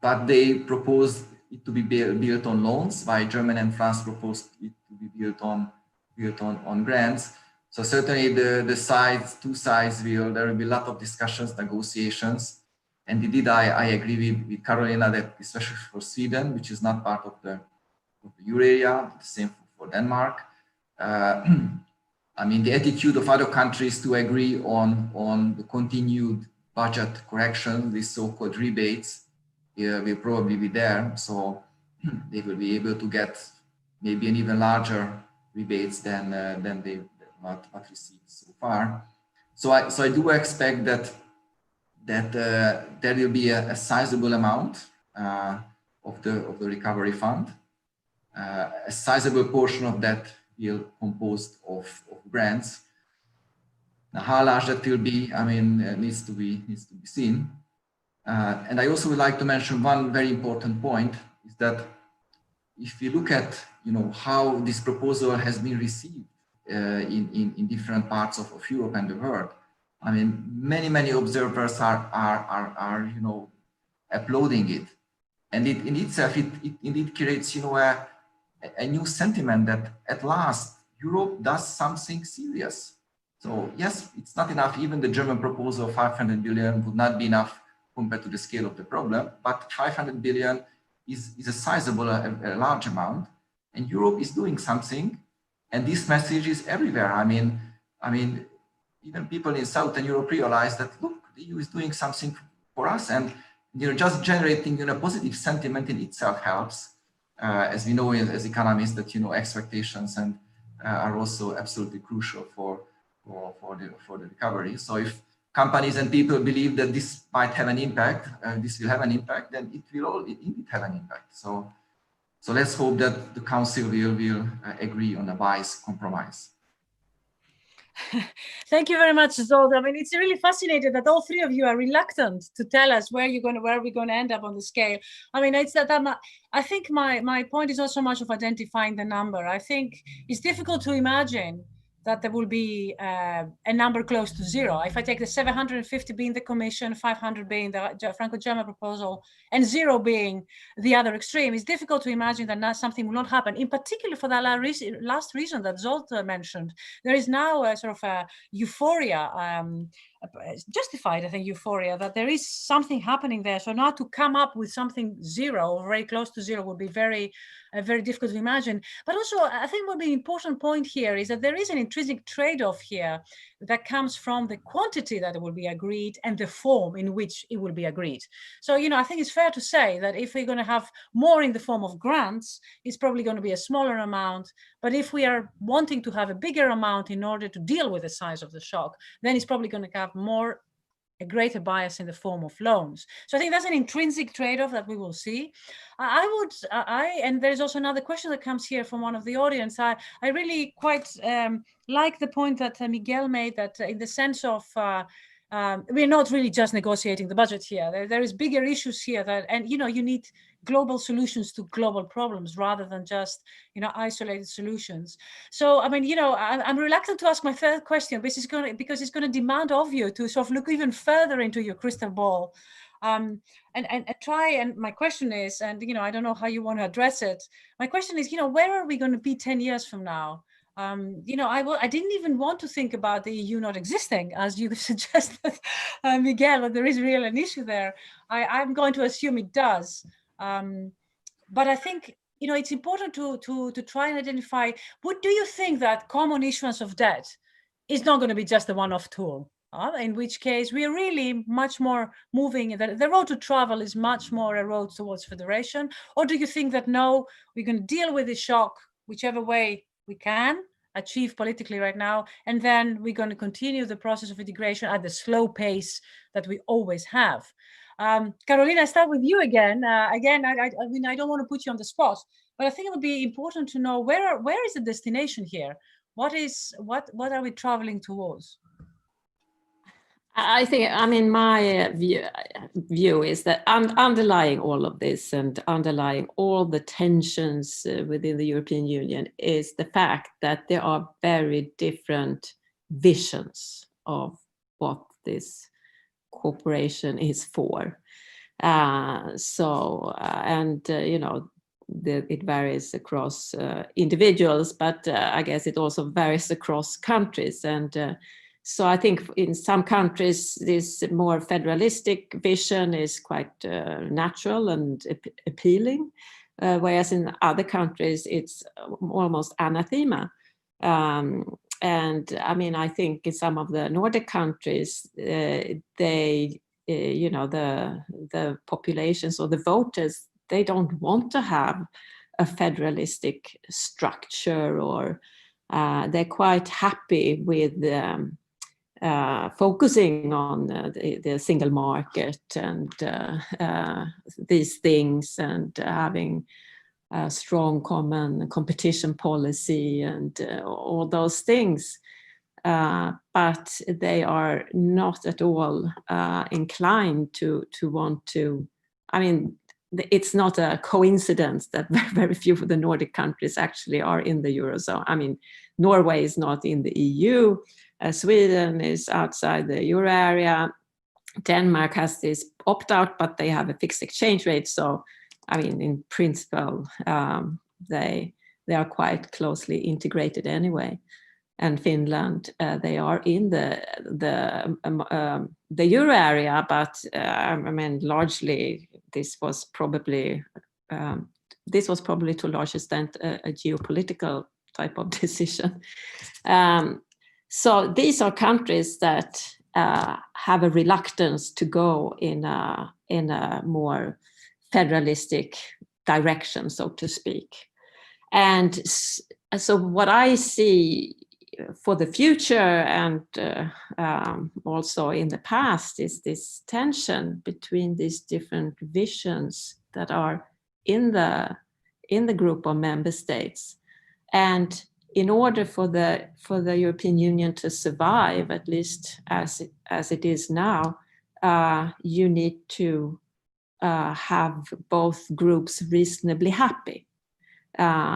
but they proposed it to be built on loans, while Germany and France proposed it to be built on grants. So certainly two sides there will be a lot of discussions, negotiations. And indeed, I agree with Carolina that especially for Sweden, which is not part of the euro area, the same for Denmark. I mean, the attitude of other countries to agree on the continued budget correction, these so-called rebates, will probably be there. So they will be able to get maybe an even larger rebates than they what received so far. So I do expect that there will be a sizable amount of the recovery fund. A sizable portion of that will composed of grants. Now, how large that will be, I mean, needs to be seen. And I also would like to mention one very important point is that if you look at, you know, how this proposal has been received in different parts of Europe and the world, I mean, many observers are you know, applauding it, and it in itself it indeed creates, you know, a new sentiment that at last Europe does something serious. So yes, it's not enough. Even the German proposal of 500 billion would not be enough compared to the scale of the problem, but 500 billion is a sizable, a large amount, and Europe is doing something, and this message is everywhere. I mean, even people in Southern Europe realize that, look, the EU is doing something for us, and just generating positive sentiment in itself helps. As we know as economists that expectations and are also absolutely crucial for the recovery. So if companies and people believe that this might have an impact, this will have an impact, then it will indeed have an impact. So let's hope that the council will agree on a wise compromise. Thank you very much, Zoltan. I mean, it's really fascinating that all three of you are reluctant to tell us where we're going to end up on the scale. I mean, it's that I think my point is not so much of identifying the number. I think it's difficult to imagine that there will be a number close to zero. If I take the 750 being the Commission, 500 being the Franco-German proposal, and zero being the other extreme, it's difficult to imagine that something will not happen, in particular for that last reason that Zoltan mentioned. There is now a sort of a euphoria, justified, I think, euphoria, that there is something happening there. So now to come up with something zero or very close to zero would be very difficult to imagine. But also, I think what the important point here is that there is an intrinsic trade-off here that comes from the quantity that will be agreed and the form in which it will be agreed. So, I think it's fair to say that if we're going to have more in the form of grants, it's probably going to be a smaller amount. But if we are wanting to have a bigger amount in order to deal with the size of the shock, then it's probably going to have a greater bias in the form of loans. So I think that's an intrinsic trade-off that we will see. And there's also another question that comes here from one of the audience. I really quite like the point that Miguel made, that in the sense of we're not really just negotiating the budget here. There is bigger issues here and you need global solutions to global problems rather than just isolated solutions. So I mean, I'm reluctant to ask my third question, because it's going to demand of you to sort of look even further into your crystal ball, and try. And my question is, and I don't know how you want to address it. My question is, where are we going to be 10 years from now? I didn't even want to think about the EU not existing, as you suggested, Miguel, but there is really an issue there. I'm going to assume it does. But I think, it's important to try and identify, what do you think that common issuance of debt is not going to be just a one-off tool? In which case we are really much more moving, the road to travel is much more a road towards federation? Or do you think that no, we're going to deal with the shock whichever way we can achieve politically right now, and then we're going to continue the process of integration at the slow pace that we always have? Carolina, I start with you again. I mean, I don't want to put you on the spot, but I think it would be important to know where is the destination here? What are we traveling towards? I think, my view is that underlying all of this and underlying all the tensions within the European Union is the fact that there are very different visions of what this cooperation is for. It varies across individuals, but I guess it also varies across countries. And so I think in some countries, this more federalistic vision is quite natural and appealing, whereas in other countries, it's almost anathema. And I mean, I think in some of the Nordic countries, the populations or the voters, they don't want to have a federalistic structure, or they're quite happy with focusing on the single market and these things, and having a strong common competition policy and all those things. But they are not at all inclined to want to, I mean, it's not a coincidence that very few of the Nordic countries actually are in the Eurozone. I mean, Norway is not in the EU. Sweden is outside the euro area. Denmark has this opt-out, but they have a fixed exchange rate. So, I mean, in principle, they are quite closely integrated anyway. And Finland, they are in the euro area, but I mean, largely this was probably to a large extent a geopolitical type of decision. So these are countries that have a reluctance to go in a in a more federalistic direction, so to speak. And so what I see for the future and also in the past is this tension between these different visions that are in the group of member states. And in order for the European Union to survive, at least as it is now, you need to have both groups reasonably happy.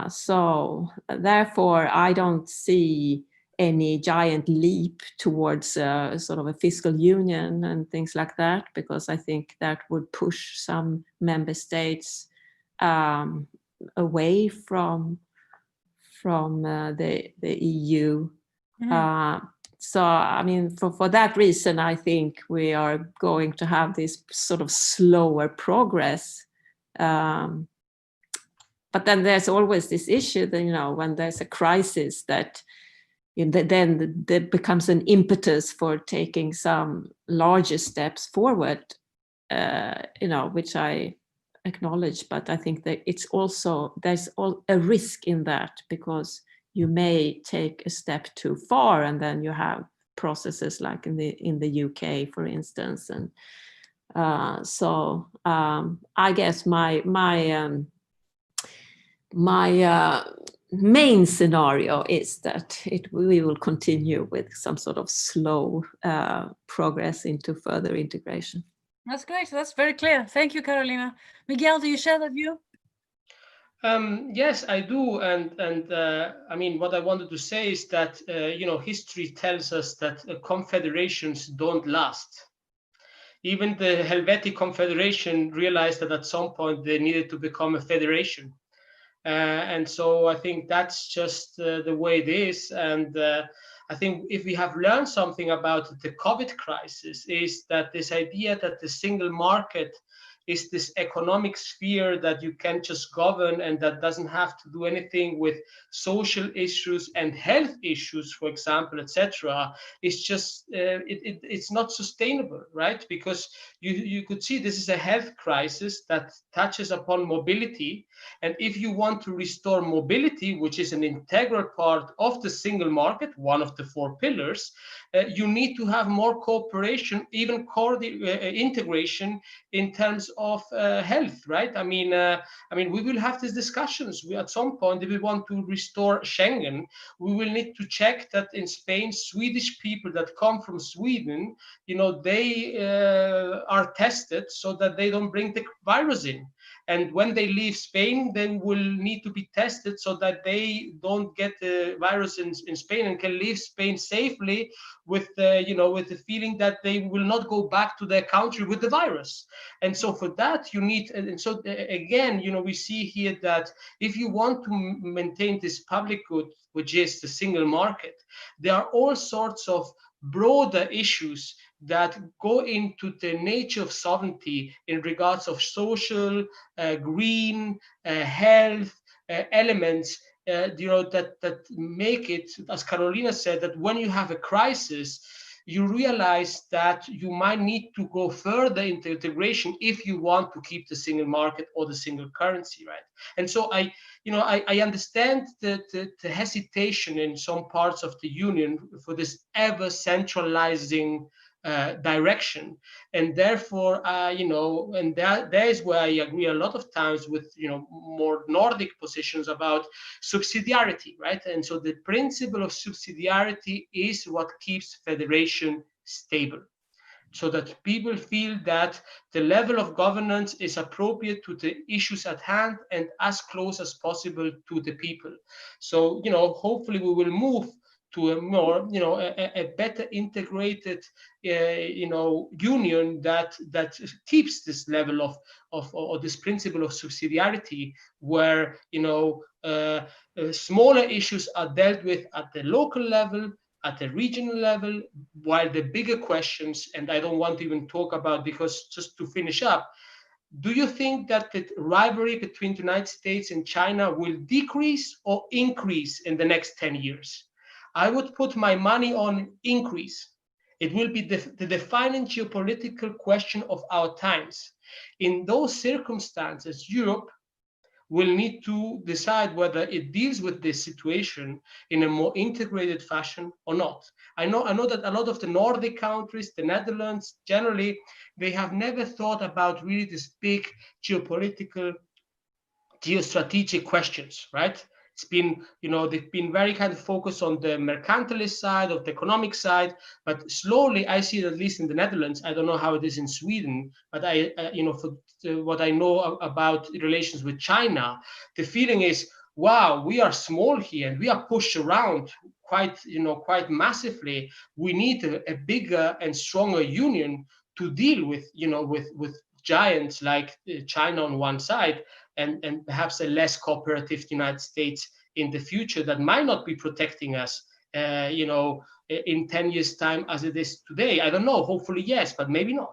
So therefore, I don't see any giant leap towards sort of a fiscal union and things like that, because I think that would push some member states away from the EU. Mm-hmm. So, I mean, for that reason, I think we are going to have this sort of slower progress. But then there's always this issue that, you know, when there's a crisis, that then there becomes an impetus for taking some larger steps forward, you know, which I acknowledge. But I think that it's also, there's a risk in that, because you may take a step too far, and then you have processes like in the UK, for instance. And so I guess my main scenario is that we will continue with some sort of slow progress into further integration. That's great. That's very clear. Thank you, Carolina. Miguel, do you share that view? Yes, I do. And I mean, what I wanted to say is that, you know, history tells us that confederations don't last. Even the Helvetic Confederation realized that at some point they needed to become a federation. And so I think that's just the way it is. And I think if we have learned something about the COVID crisis, is that this idea that the single market is this economic sphere that you can just govern and that doesn't have to do anything with social issues and health issues, for example, etc., is just it's not sustainable, right? Because you could see this is a health crisis that touches upon mobility, and if you want to restore mobility, which is an integral part of the single market, one of the 4 pillars, you need to have more cooperation, even integration in terms of health, right? I mean, we will have these discussions. At some point, if we want to restore Schengen, we will need to check that in Spain, Swedish people that come from Sweden, you know, they are tested so that they don't bring the virus in. And when they leave Spain, then will need to be tested so that they don't get the virus in Spain and can leave Spain safely with the, you know, with the feeling that they will not go back to their country with the virus. And so for that you need, and so again, you know, we see here that if you want to maintain this public good, which is the single market, there are all sorts of broader issues that go into the nature of sovereignty in regards of social, green, health elements, you know, that make it, as Carolina said, that when you have a crisis, you realize that you might need to go further into integration if you want to keep the single market or the single currency, right? And so I understand the hesitation in some parts of the union for this ever centralizing direction, and therefore you know, and that is where I agree a lot of times with, you know, more Nordic positions about subsidiarity, right? And so the principle of subsidiarity is what keeps federation stable, so that people feel that the level of governance is appropriate to the issues at hand and as close as possible to the people. So, you know, hopefully we will move to a more, you know, a better integrated, you know, union that keeps this level of or this principle of subsidiarity, where, you know, smaller issues are dealt with at the local level, at the regional level, while the bigger questions, and I don't want to even talk about, because just to finish up, do you think that the rivalry between the United States and China will decrease or increase in the next 10 years? I would put my money on increase. It will be the defining geopolitical question of our times. In those circumstances, Europe will need to decide whether it deals with this situation in a more integrated fashion or not. I know that a lot of the Nordic countries, the Netherlands, generally, they have never thought about really this big geopolitical, geostrategic questions, right? It's been, they've been very kind of focused on the mercantilist side, of the economic side, but slowly I see it, at least in the Netherlands. I don't know how it is in Sweden, but what I know about relations with China, the feeling is, wow, we are small here and we are pushed around quite massively. We need a bigger and stronger union to deal with, with giants like China on one side, and perhaps a less cooperative United States in the future that might not be protecting us, in 10 years' time as it is today. I don't know, hopefully yes, but maybe not.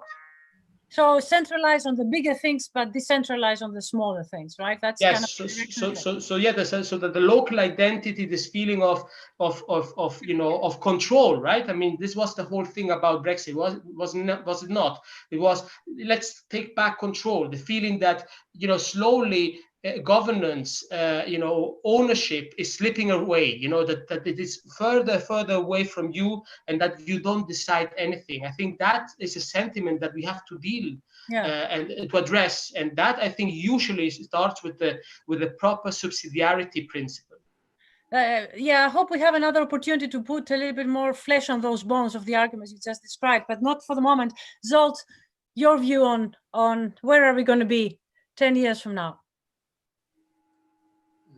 So centralize on the bigger things, but decentralize on the smaller things, right? That's yes. kind of So that the local identity, this feeling of control, right? I mean, this was the whole thing about Brexit. Was it not? It was, let's take back control. The feeling that slowly governance, ownership is slipping away. That it is further away from you, and that you don't decide anything. I think that is a sentiment that we have to deal and to address, and that I think usually starts with the proper subsidiarity principle. I hope we have another opportunity to put a little bit more flesh on those bones of the arguments you just described, but not for the moment. Zsolt, your view on where are we going to be 10 years from now?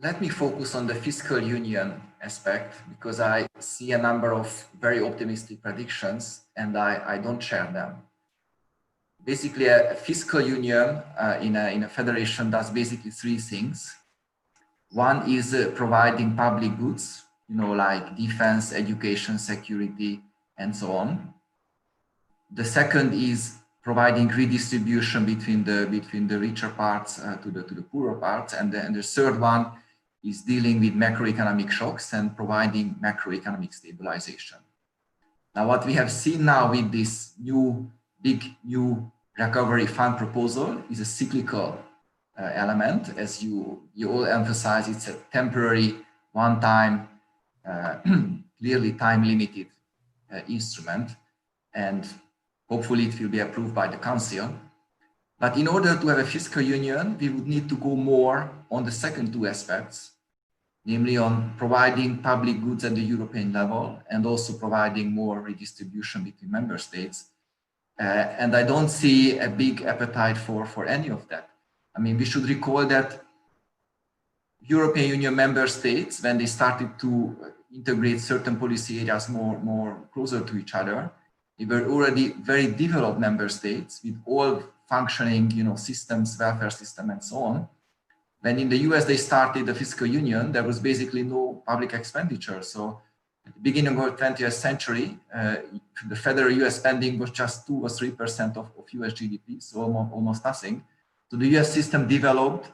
Let me focus on the fiscal union aspect, because I see a number of very optimistic predictions and I don't share them. Basically, a fiscal union in a federation does basically three things. One is providing public goods, like defense, education, security, and so on. The second is providing redistribution between the richer parts to the poorer parts, and the third one is dealing with macroeconomic shocks and providing macroeconomic stabilization. Now, what we have seen now with this big new recovery fund proposal is a cyclical element. As you all emphasize, it's a temporary, one-time, clearly time-limited instrument, and hopefully it will be approved by the Council. But in order to have a fiscal union, we would need to go more on the second two aspects, namely on providing public goods at the European level and also providing more redistribution between member states. And I don't see a big appetite for any of that. I mean, we should recall that European Union member states, when they started to integrate certain policy areas more closer to each other, they were already very developed member states with all functioning, systems, welfare system, and so on. When in the US they started the fiscal union, there was basically no public expenditure. So at the beginning of the 20th century, the federal US spending was just 2 or 3% of US GDP, so almost nothing. So the US system developed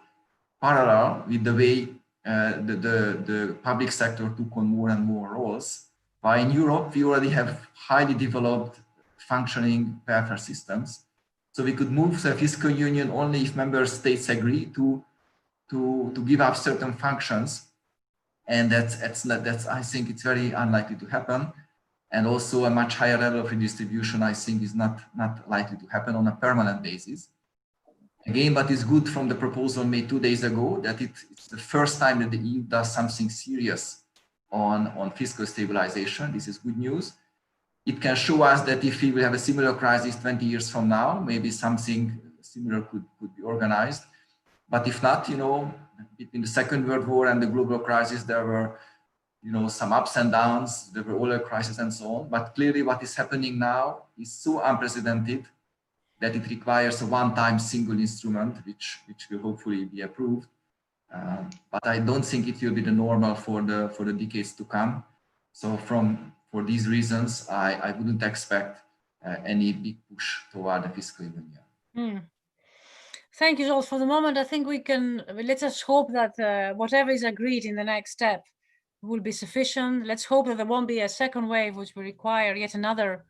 parallel with the way the public sector took on more and more roles. While in Europe, we already have highly developed functioning welfare systems. So we could move to a fiscal union only if member states agree to give up certain functions. And that's I think it's very unlikely to happen. And also a much higher level of redistribution, I think, is not likely to happen on a permanent basis. Again, what is good from the proposal made 2 days ago, that it's the first time that the EU does something serious on fiscal stabilization. This is good news. It can show us that if we will have a similar crisis 20 years from now, maybe something similar could be organized. But if not, between the Second World War and the global crisis, there were, some ups and downs, there were oil crises and so on. But clearly what is happening now is so unprecedented that it requires a one-time single instrument, which will hopefully be approved. But I don't think it will be the normal for the decades to come. So for these reasons, I wouldn't expect any big push toward the fiscal union. Thank you all. For the moment, I think let us hope that whatever is agreed in the next step will be sufficient. Let's hope that there won't be a second wave, which will require yet another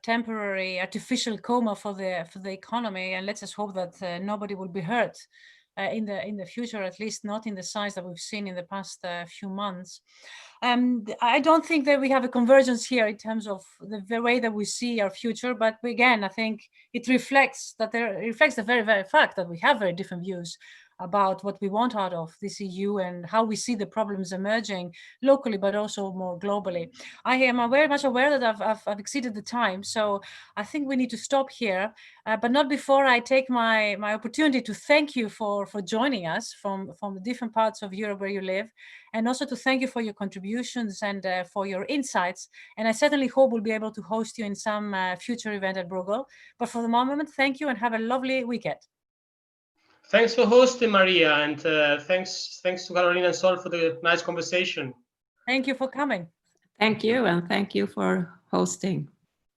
temporary artificial coma for the economy, and let's just hope that nobody will be hurt in the future, at least not in the size that we've seen in the past few months. I don't think that we have a convergence here in terms of the way that we see our future, but again, I think it reflects the very, very fact that we have very different views about what we want out of this EU and how we see the problems emerging locally, but also more globally. I am very much aware that I've exceeded the time, so I think we need to stop here, but not before I take my opportunity to thank you for joining us from the different parts of Europe where you live, and also to thank you for your contributions and for your insights. And I certainly hope we'll be able to host you in some future event at Bruegel. But for the moment, thank you and have a lovely weekend. Thanks for hosting, Maria, and thanks to Carolina and Sol for the nice conversation. Thank you for coming. Thank you, and thank you for hosting.